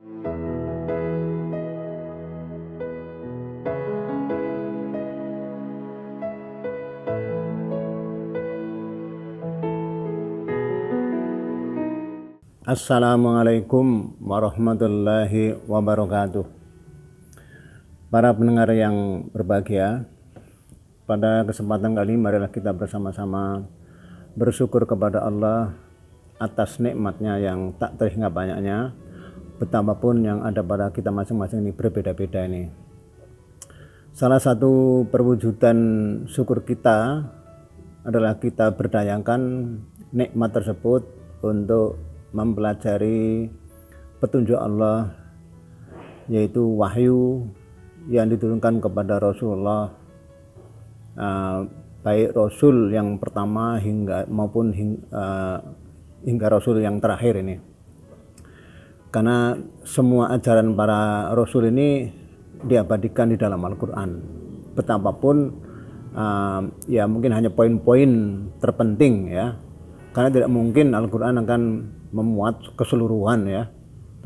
Assalamualaikum warahmatullahi wabarakatuh. Para pendengar yang berbahagia, pada kesempatan kali marilah kita bersama-sama bersyukur kepada Allah atas nikmatnya yang tak terhingga banyaknya, betapapun yang ada pada kita masing-masing ini berbeda-beda ini. Salah satu perwujudan syukur kita adalah kita berdayangkan nikmat tersebut untuk mempelajari petunjuk Allah, yaitu wahyu yang diturunkan kepada Rasulullah, baik Rasul yang pertama maupun hingga Rasul yang terakhir ini. Karena semua ajaran para Rasul ini diabadikan di dalam Al-Quran. Betapapun ya mungkin hanya poin-poin terpenting ya, karena tidak mungkin Al-Quran akan memuat keseluruhan ya,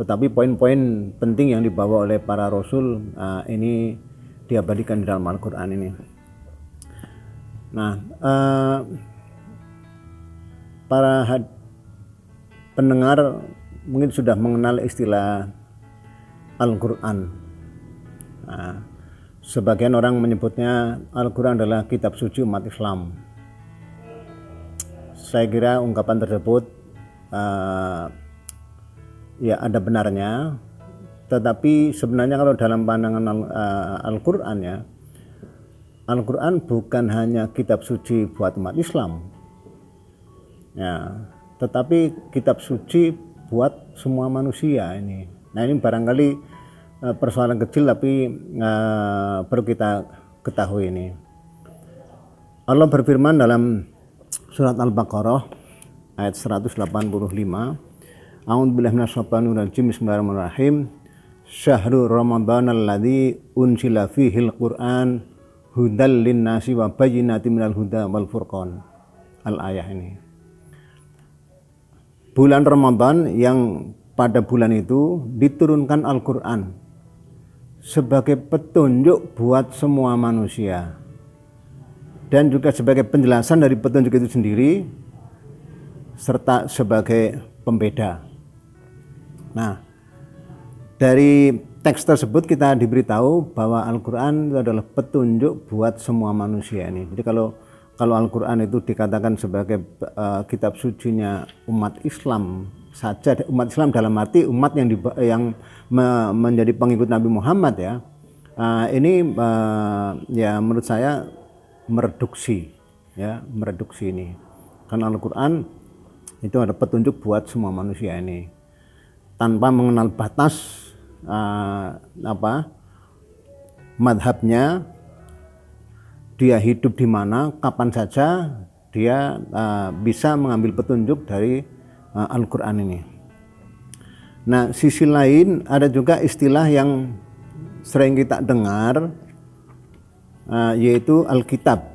tetapi poin-poin penting yang dibawa oleh para Rasul ini diabadikan di dalam Al-Quran ini. Nah, para pendengar mungkin sudah mengenal istilah Al-Quran. Sebagian orang menyebutnya Al-Quran adalah kitab suci umat Islam. Saya kira ungkapan tersebut ya ada benarnya, tetapi sebenarnya kalau dalam pandangan Al-Quran ya, Al-Quran bukan hanya kitab suci buat umat Islam ya, tetapi kitab suci buat semua manusia ini. Nah, ini barangkali persoalan kecil tapi perlu kita ketahui ini. Allah berfirman dalam surat Al-Baqarah ayat 185, A'udzubillahi minasyaitonir rajim, bismillahirrahmanirrahim. Syahrul Ramadhanal ladzi unzila fihil Qur'an hudal linnasi wa bayyinatin minal huda wal furqan. Al-ayah ini. Bulan Ramadan yang pada bulan itu diturunkan Al-Qur'an sebagai petunjuk buat semua manusia, dan juga sebagai penjelasan dari petunjuk itu sendiri, serta sebagai pembeda. Nah, dari teks tersebut kita diberitahu bahwa Al-Quran itu adalah petunjuk buat semua manusia ini. Jadi kalau Al-Quran itu dikatakan sebagai kitab sucinya umat Islam saja, umat Islam dalam arti umat yang menjadi pengikut Nabi Muhammad ya, ini ya menurut saya mereduksi ini, karena Al-Quran itu ada petunjuk buat semua manusia ini tanpa mengenal batas madhabnya, dia hidup di mana, kapan saja dia bisa mengambil petunjuk dari Al-Quran ini. Nah, sisi lain ada juga istilah yang sering kita dengar, yaitu Alkitab.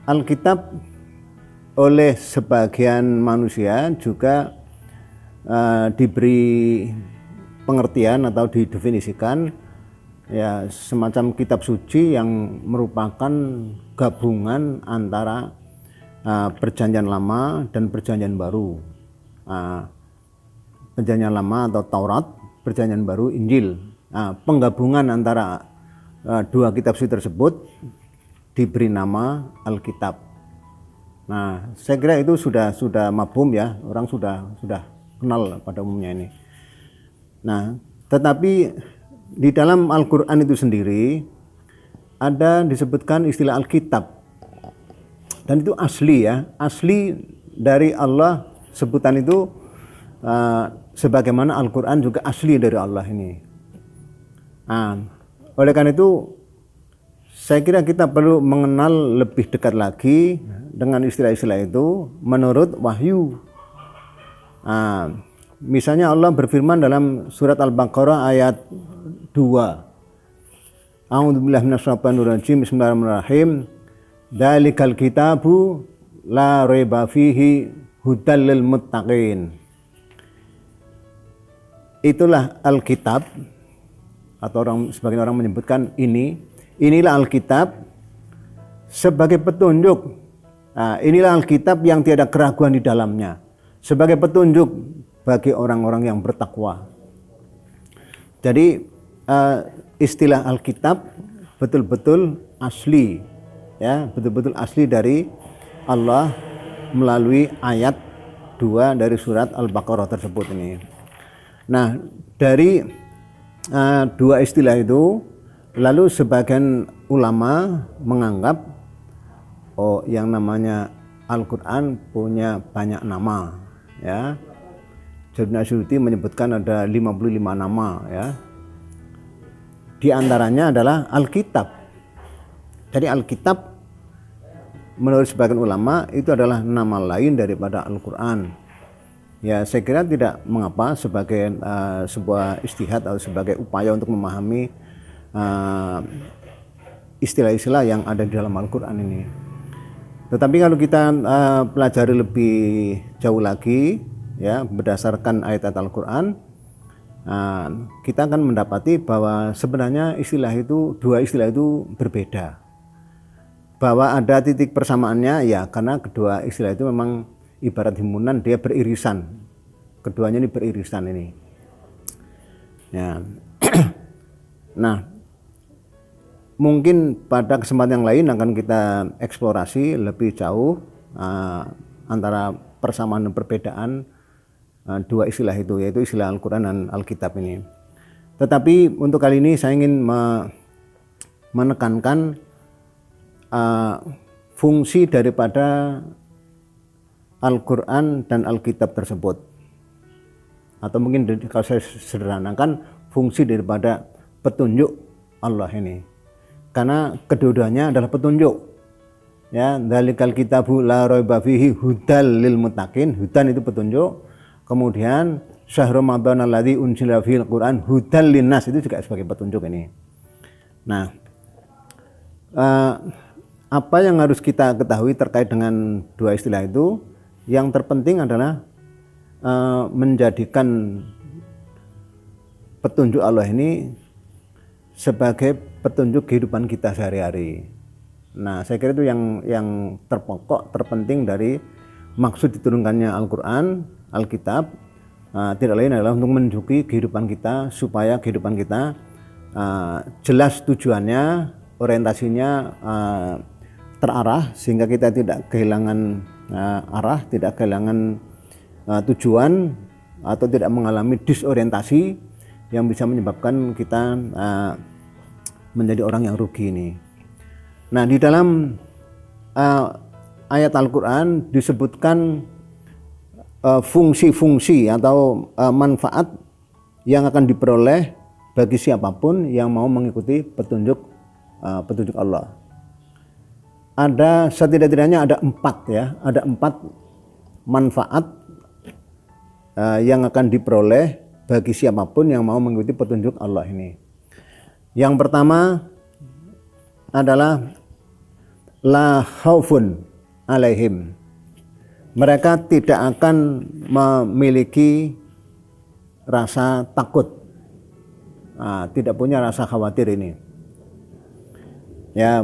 Alkitab oleh sebagian manusia juga diberi pengertian atau didefinisikan ya semacam kitab suci yang merupakan gabungan antara perjanjian lama dan perjanjian baru. Perjanjian lama atau Taurat, perjanjian baru Injil. Penggabungan antara dua kitab suci tersebut diberi nama Alkitab. Nah, saya kira itu sudah mafhum ya, orang sudah kenal pada umumnya ini. Nah, tetapi di dalam Al-Quran itu sendiri ada disebutkan istilah Alkitab, dan itu asli ya, asli dari Allah. Sebutan itu sebagaimana Al-Quran juga asli dari Allah ini. Oleh karena itu saya kira kita perlu mengenal lebih dekat lagi dengan istilah-istilah itu menurut wahyu. Misalnya Allah berfirman dalam surat Al-Baqarah ayat 2. A'udzubillahi minasyaitonir rajim, bismillahirrahmanirrahim. Dzalikal kitabu la raiba fihi hudal lil muttaqin. itulah Alkitab, atau sebagian orang menyebutkan inilah Alkitab sebagai petunjuk. Nah, inilah Alkitab yang tiada keraguan di dalamnya, sebagai petunjuk bagi orang-orang yang bertakwa. Jadi istilah Alkitab betul-betul asli, ya, betul-betul asli dari Allah melalui ayat 2 dari surat Al-Baqarah tersebut ini. Nah, dari dua istilah itu, lalu sebagian ulama menganggap yang namanya Al-Quran punya banyak nama, ya. Jalaluddin Asyuti menyebutkan ada 55 nama, ya. Di antaranya adalah Alkitab. Jadi Alkitab menurut sebagian ulama itu adalah nama lain daripada Al-Quran. Ya, saya kira tidak mengapa sebagai sebuah ijtihad atau sebagai upaya untuk memahami istilah-istilah yang ada di dalam Al-Quran ini. Tetapi kalau kita pelajari lebih jauh lagi, ya, berdasarkan ayat-ayat Al-Quran, kita akan mendapati bahwa sebenarnya dua istilah itu berbeda. Bahwa ada titik persamaannya, ya, karena kedua istilah itu memang ibarat himpunan, dia beririsan. Keduanya ini beririsan ini. Ya. Nah, mungkin pada kesempatan yang lain akan kita eksplorasi lebih jauh antara persamaan dan perbedaan dua istilah itu, yaitu istilah Al-Quran dan Alkitab ini. Tetapi untuk kali ini saya ingin menekankan fungsi daripada Al-Quran dan Alkitab tersebut, atau mungkin kalau saya sederhanakan, fungsi daripada petunjuk Allah ini, karena kedua-duanya adalah petunjuk, ya. Dzalikal kitabu la raiba fihi hudal lil muttaqin, hudan itu petunjuk, kemudian syahrul ramadan alladzi unzila fihil quran hudal linnas itu juga sebagai petunjuk ini. Nah, apa yang harus kita ketahui terkait dengan dua istilah itu? Yang terpenting adalah menjadikan petunjuk Allah ini sebagai petunjuk kehidupan kita sehari-hari. Nah, saya kira itu yang terpokok, terpenting dari maksud diturunkannya Al-Quran, Alkitab, tidak lain adalah untuk menunjuki kehidupan kita, supaya kehidupan kita jelas tujuannya, orientasinya terarah, sehingga kita tidak kehilangan arah, tidak kehilangan tujuan, atau tidak mengalami disorientasi yang bisa menyebabkan kita menjadi orang yang rugi ini. Nah, di dalam ayat Al-Quran disebutkan fungsi-fungsi atau manfaat yang akan diperoleh bagi siapapun yang mau mengikuti petunjuk Allah. Ada setidak-tidaknya ada 4, ya, ada 4 manfaat yang akan diperoleh bagi siapapun yang mau mengikuti petunjuk Allah ini. Yang pertama adalah la khaufun alaihim. Mereka tidak akan memiliki rasa takut, tidak punya rasa khawatir ini. Ya,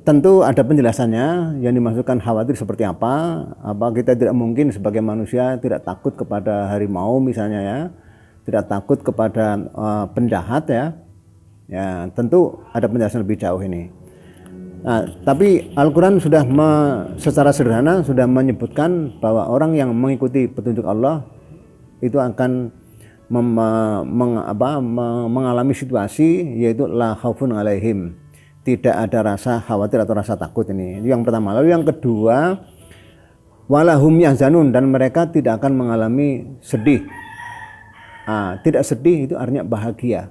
tentu ada penjelasannya, yang dimaksudkan khawatir seperti apa. Apa kita tidak mungkin sebagai manusia tidak takut kepada harimau misalnya, ya, tidak takut kepada penjahat, ya. Ya, tentu ada penjelasan lebih jauh ini. Nah, tapi Al-Quran sudah secara sederhana sudah menyebutkan bahwa orang yang mengikuti petunjuk Allah itu akan mengalami situasi, yaitu la khaufun alaihim, tidak ada rasa khawatir atau rasa takut ini. Yang pertama. Lalu yang kedua, walahum yahzanun, dan mereka tidak akan mengalami sedih. Tidak sedih itu artinya bahagia.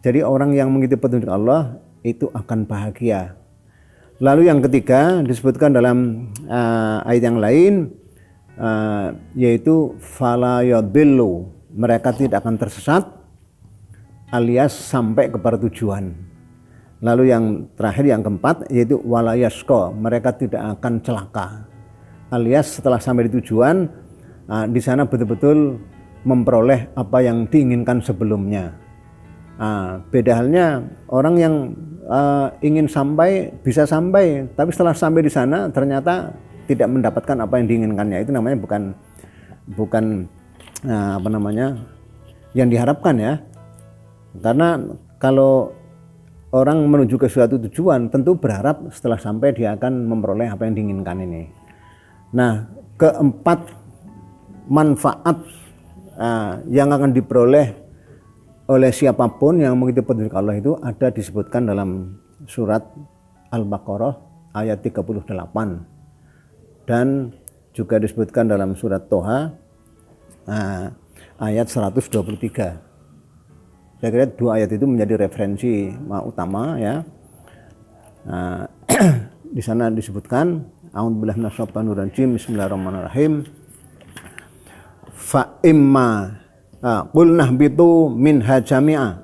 Jadi orang yang mengikuti petunjuk Allah itu akan bahagia. Lalu yang ketiga disebutkan dalam ayat yang lain, yaitu fala yadillu, mereka tidak akan tersesat alias sampai kepada tujuan. Lalu yang terakhir, yang keempat, yaitu wala yashqa, mereka tidak akan celaka alias setelah sampai di tujuan, di sana betul-betul memperoleh apa yang diinginkan sebelumnya. Beda halnya orang yang ingin sampai, bisa sampai, tapi setelah sampai di sana ternyata tidak mendapatkan apa yang diinginkannya. Itu namanya bukan yang diharapkan ya. Karena kalau orang menuju ke suatu tujuan tentu berharap setelah sampai dia akan memperoleh apa yang diinginkan ini. Nah, keempat manfaat yang akan diperoleh oleh siapapun yang mengikuti petunjuk Allah itu ada disebutkan dalam surat Al-Baqarah ayat 38 dan juga disebutkan dalam surat Toha ayat 123. Saya kira dua ayat itu menjadi referensi utama ya. Di sana disebutkan A'udzubillahi minasyaitonir rajim, bismillahirrahmanirrahim. Fa imma qulnah bitu minha jami'a.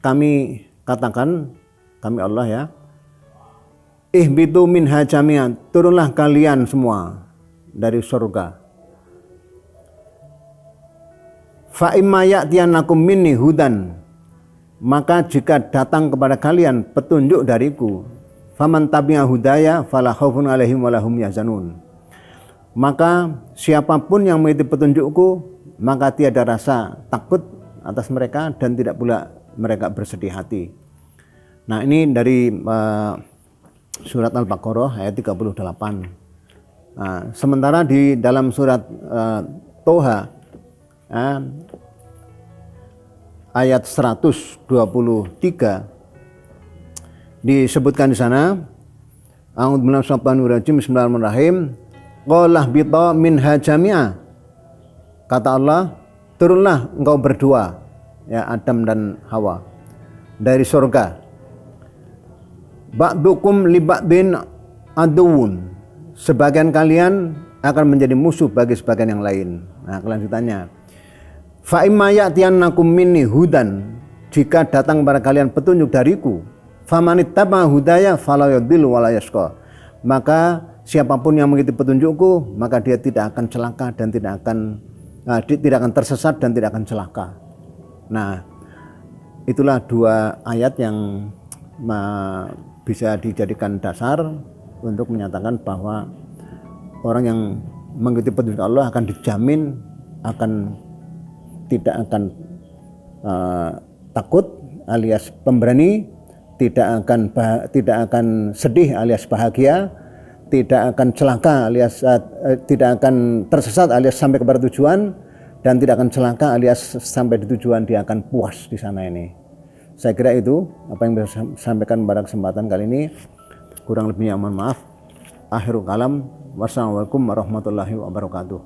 Kami katakan, kami Allah ya, ihbitu minha jami'a, turunlah kalian semua dari surga. Fa imma ya'tiyannakum minni hudan, maka jika datang kepada kalian petunjuk dariku, faman tabi'a hudaya fala khaufun 'alaihim wa lahum yahzanun. Maka siapapun yang mengikuti petunjukku, maka tiada rasa takut atas mereka dan tidak pula mereka bersedih hati. Nah, ini dari surat Al-Baqarah ayat 38. Sementara di dalam surat Toha ayat 123 disebutkan di sana, A'udzubillahi bismillahirrahmanirrahim. Qalah bita minha jami'a. Kata Allah, turunlah engkau berdua, ya Adam dan Hawa, dari surga. Ba'dukum li ba'din aduun. Sebagian kalian akan menjadi musuh bagi sebagian yang lain. Nah, kelanjutannya. Fa imma ya'tiyannakum minni hudan. Jika datang kepada kalian petunjuk dariku, famanittaba hudaya fala yadhillu wa la yashqa. Maka siapapun yang mengikuti petunjukku, maka dia tidak akan celaka dan tidak akan tersesat dan tidak akan celaka. Nah, itulah dua ayat yang bisa dijadikan dasar untuk menyatakan bahwa orang yang mengikuti petunjuk Allah akan dijamin tidak akan takut alias pemberani, tidak akan sedih alias bahagia, tidak akan celaka alias tidak akan tersesat alias sampai kepada tujuan, dan tidak akan celaka alias sampai di tujuan dia akan puas di sana ini. Saya kira itu apa yang bisa sampaikan pada kesempatan kali ini. Kurang lebihnya mohon maaf. Akhirul kalam. Wassalamualaikum warahmatullahi wabarakatuh.